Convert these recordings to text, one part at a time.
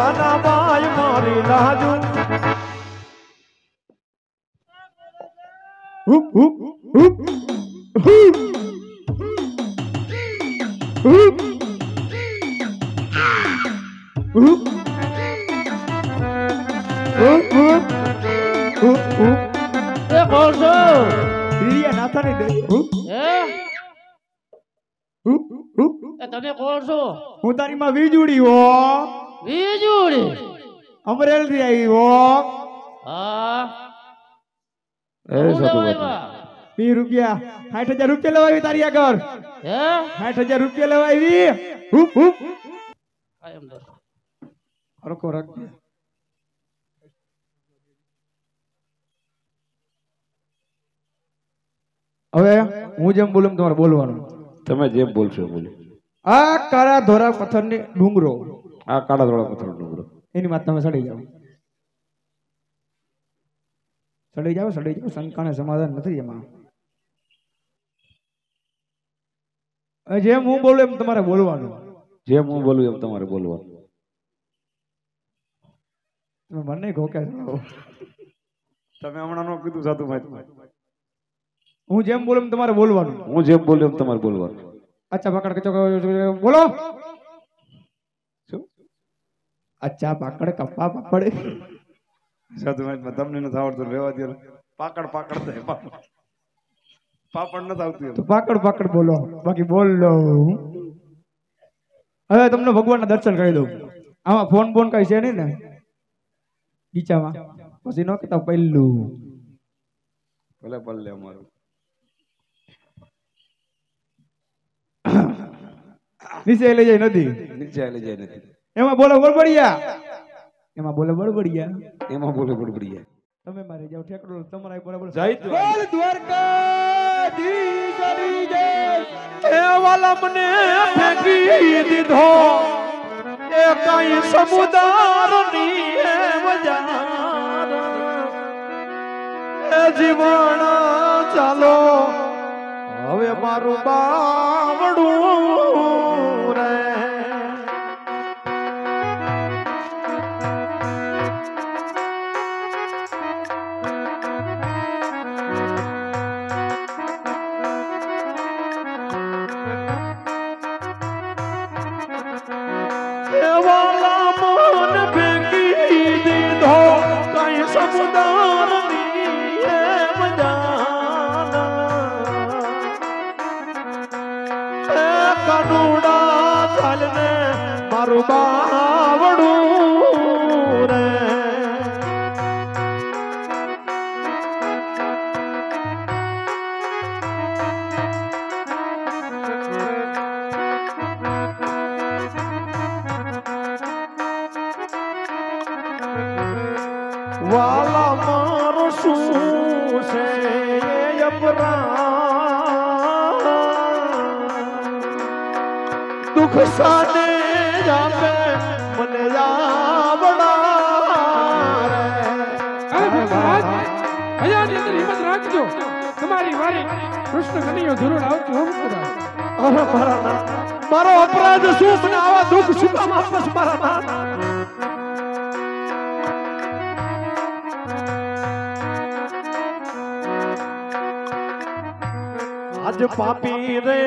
કાના બાઈ મારી લાજુ હુપ હુપ હુપ હુપ હુપ એ કોસો રિયા નાથા ને દે એ તમે કોણ છો? હું તારી માં વીજુડી હો વીજુડી અમરેલ થી આવી હો હા એ સતુભાઈ 20 રૂપિયા 60,000 રૂપિયા લેવાવી તારી આગળ હે 60,000 રૂપિયા લેવાવી હુપ હુપ કાયમ દો રખો રખ હવે હું જેમ બોલું તમારે બોલવાનું તમે જેમ બોલશો બોલો આ કાળા ધોરા પથ્થરની ડુંગરો આ કાળા ધોળા પથ્થરનો ડુંગરો એની વાત તમે સડી જાઓ શંકાને સમાધાન નથી એમાં જેમ હું બોલું એમ તમારે બોલવાનું જેમ હું બોલું એમ તમારે બોલવાનું તમે મને ઘોકે તમે હમણાં નો કીધું સાધુભાઈ હું જેમ બોલું એમ તમારે બોલવાનું હું જેમ બોલું એમ તમારે બોલવાનું અચ્છા પાકડ કચો બોલો શું અચ્છા પાકડ કપ્પા પાપડ સાધુભાઈ તમને નથી આવડતું રહેવા દો પાકડ પાકડ પાપડ નથી આવતું તો પાકડ પાકડ બોલો બાકી બોલ લો હવે તમને ભગવાનના દર્શન કરી દઉં આમાં ફોન બોન કઈ છે નહીં ને ગીચામાં પછી ન કહેતા પહેલું ભલે પલ્લે અમારું નીચે લઈ જાય નથી નીચે લઈ જાય નથી એમાં બોલો બળબડિયા એમાં બોલો બળબડિયા એમાં બોલે બડબડિયા તમે મારે જાવ ઠેકડો તમારા બરાબર જય બોલ દ્વારકાધીશ હરી જય એ વાલા મને ફેંકી દીધો એ કઈ સમુદારની મજાર એ જીવન ચાલો હવે મારું બાવડું રે વાલા મન ફેંકી દીધો કઈ સમુદારની મજાન કનુડા ચાલને મારું બાવડું રે વાલા મારો શું છે દુઃખ સાને જાપે મને હિંમત રાખજો તમારી વારી કૃષ્ણ કનૈયો જરૂર આવજો મારો અપરાધ શું છે આવા દુઃખ શું કામ આપે છે મારા आज पापी रे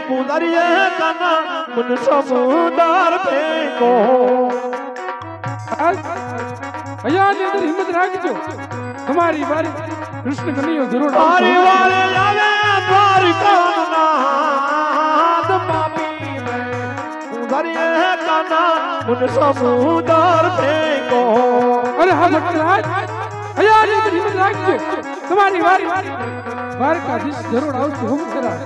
पुदरिए कना मन समुदार फेंको भैया ने अंदर हिम्मत રાખજો તમારી વારી કૃષ્ણ કનૈયો જરૂર મારી વારે આવે દ્વારિકા નાથ પાપી રે પુદરિએ કના मन समुदार फेंको अरे હા ભક્તરાજ ભૈયા ને અંदर हिम्मत રાખજો તમારી વારી દ્વારકાધીશ જરૂર આવજો હું કરા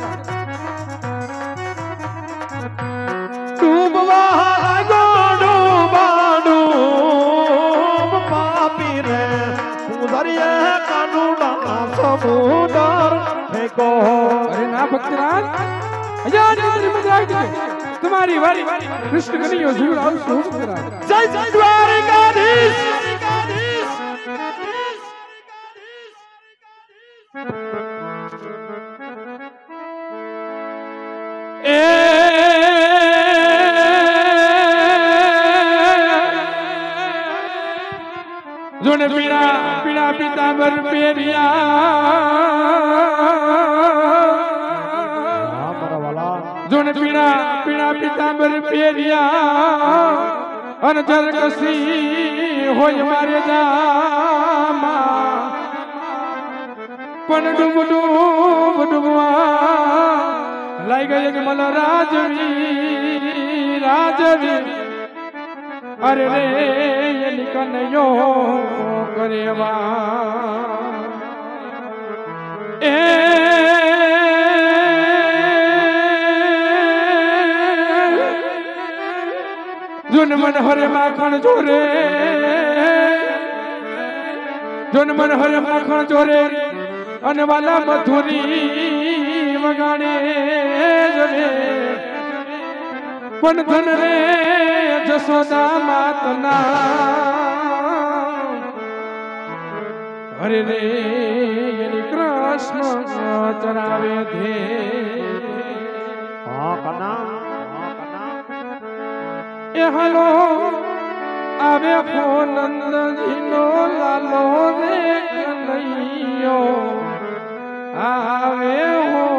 ડૂબવા ગોડો બાડો પાપી રે ઉદરિયે કાનુડા સમુદર ફેંકો અરે ના ભક્તરાજ અજા ની મજાક તમારી વારી કૃષ્ણ કનૈયો જરૂર આવજો હું કરા જય જય દ્વારકાધીશ જોને પીણા પીણા પીતાંબર પેરિયા જોને પીણા પીણા પીતાંબર પેરિયા અને જરકસી હોય મારે જામા પણ ડૂબ ડૂબ ડૂબવા લાઈ ગઈ કે મલ રાજવી રાજવી અરે રે એની કનૈયો કરેવા એ જોન મન હરે માખણ ચોરે જોન મન હરે માખણ ચોરે અને વાલા મધુરી વગાડે જરે પણ ધન રે જશોદા માતના હરે રે એની કૃષ્ણ ચરાવે ધે એ હાલો આવે હો નંદજીનો લાલો રે કનૈયો આવે હો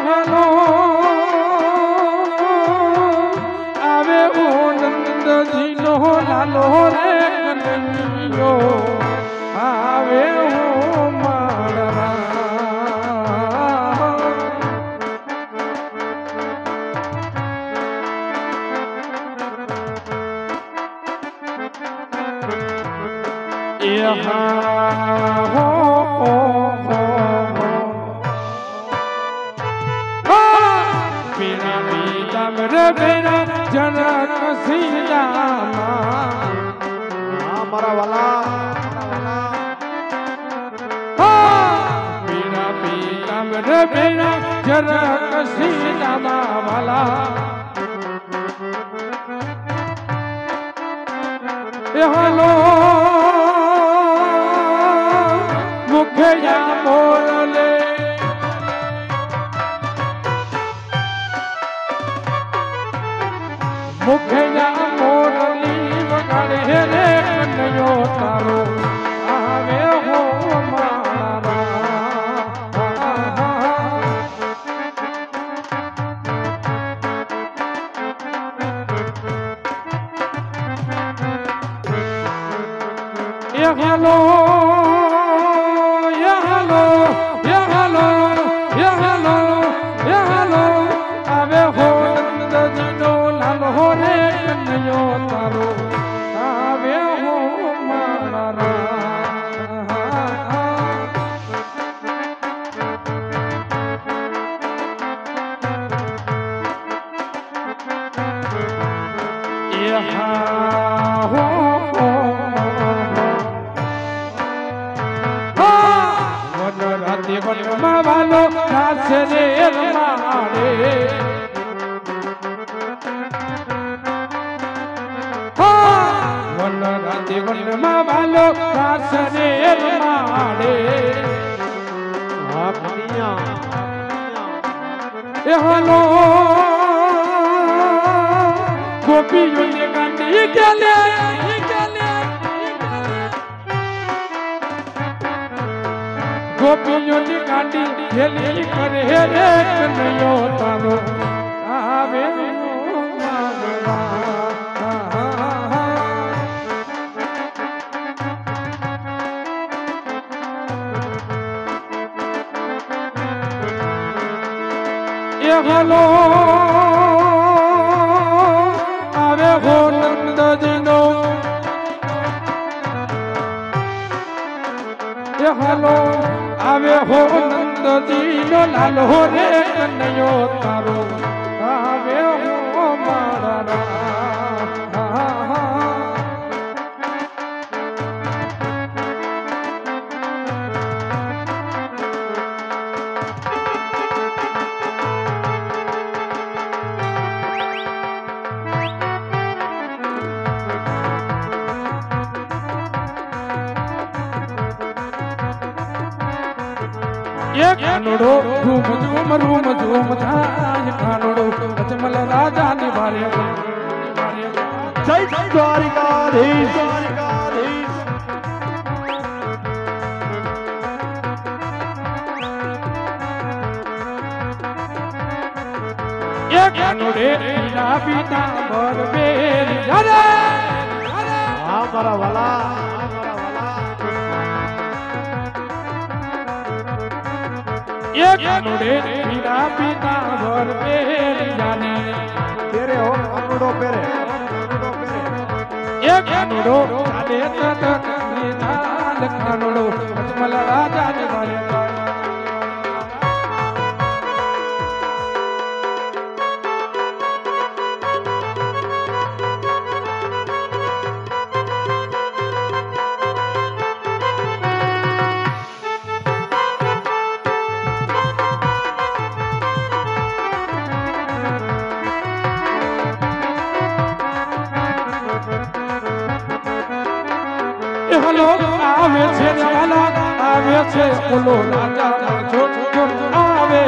હાલો આવે ઓ નંદજીનો લાલો રે કનૈયો આવે ઓ મારા એ હો જનક સીતામાં મારા વાલા પીરા પીતાંબર બેરા જનક સીતામાં વાલા એ હાલો મુખયા બોલે મુખયા મોરલી વગાડે રે કનૈયો તારો આવે હો મારા એ હાલો એ હાલો એ હાલો એ હાલો એ હાલો આવે હો નંદજીનો લાલો રે કનૈયો તારો આવે હો મારા એ હા હો વન રાતે વનમાં વાલો નાચે રે રમાડે વન રાતે વનમાં વાલો નાચે રે રમાડે એ હાલો ગોપીઓને ગાંડી ગેલે ગોપીઓની ગાંડી ખેલી કરે રે કનૈયો તારો આવે એ હાલો આવે હો નંદજીનો એ હાલો આવે હો નંદજીનો લાલો રે કનૈયો તારો આવે હો મારા એક કાનુડો રૂમ ઝૂમ થાય કાનુડો અજમલ રાજા ની વારે જય દ્વારિકાધીશ એક કાનુડે પીલા પીતા બરબેરી જારે હા મારા વાલા એક કાનુડે પીલા પીતા બરબેરી જાને પેરે હો કાનુડો પેરે એક કાનુડો ચાલે તત નિધાન કાનુડો અજમલ રાજા ની વારે હલો આવે છે વાલા આવે છે ઓલો રાજા છોટ છોટ આવે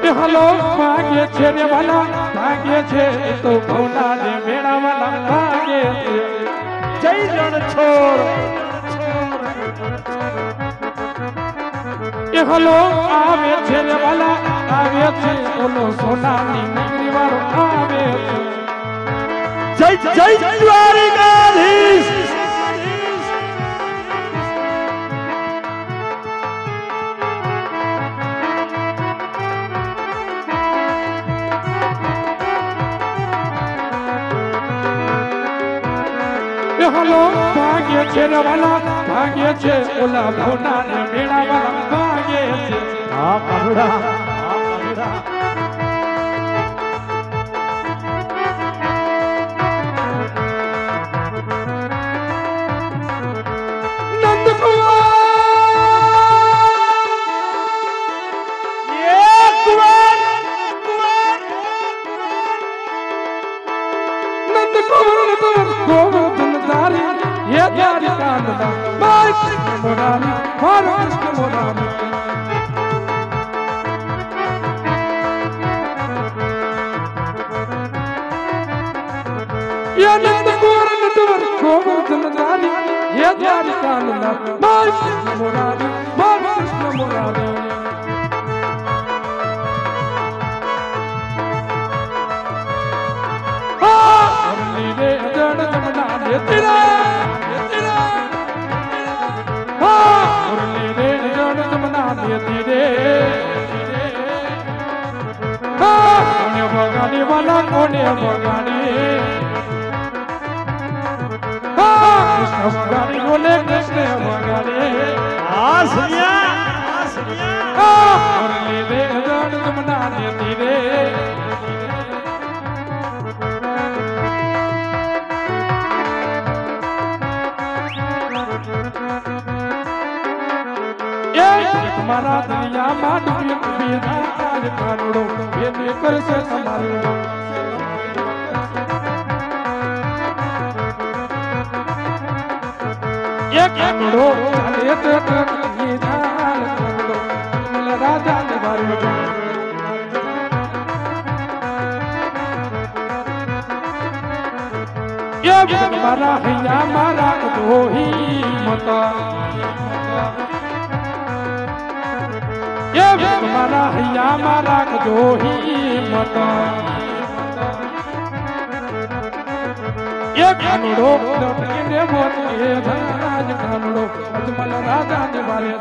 છે હલો ભાગે છે રે વાલા ભાગે છે તો ભવના ને મેળા વાલા ભાગે છે જય રણ છોડ હલો આવે છે રે વાલા આવે છે ઓલો સોનાની નગરી વાળો આવે છે જય દ્વારિકાધીશ હલો ભાગ્ય છે રે વાલા ભાગ્ય છે ઓલા ભવના ને મેળા વાળા ભાગ્ય છે હા કાનુડા હા કાનુડા મારા દરિયામાં ડૂબી રાજ કાનુડો એને કરશે તમારું એક કાનુડો ચાલે તો નિધાન કાનુડો અજમલ રાજા ને વારે મારા હૈયા મારા દોહી મતા મારા હૈયા મારા દોહી મતા એક કાનુડો ડટકીને મોત એ રાજ કાનુડો અજમલ રાજા ને વારે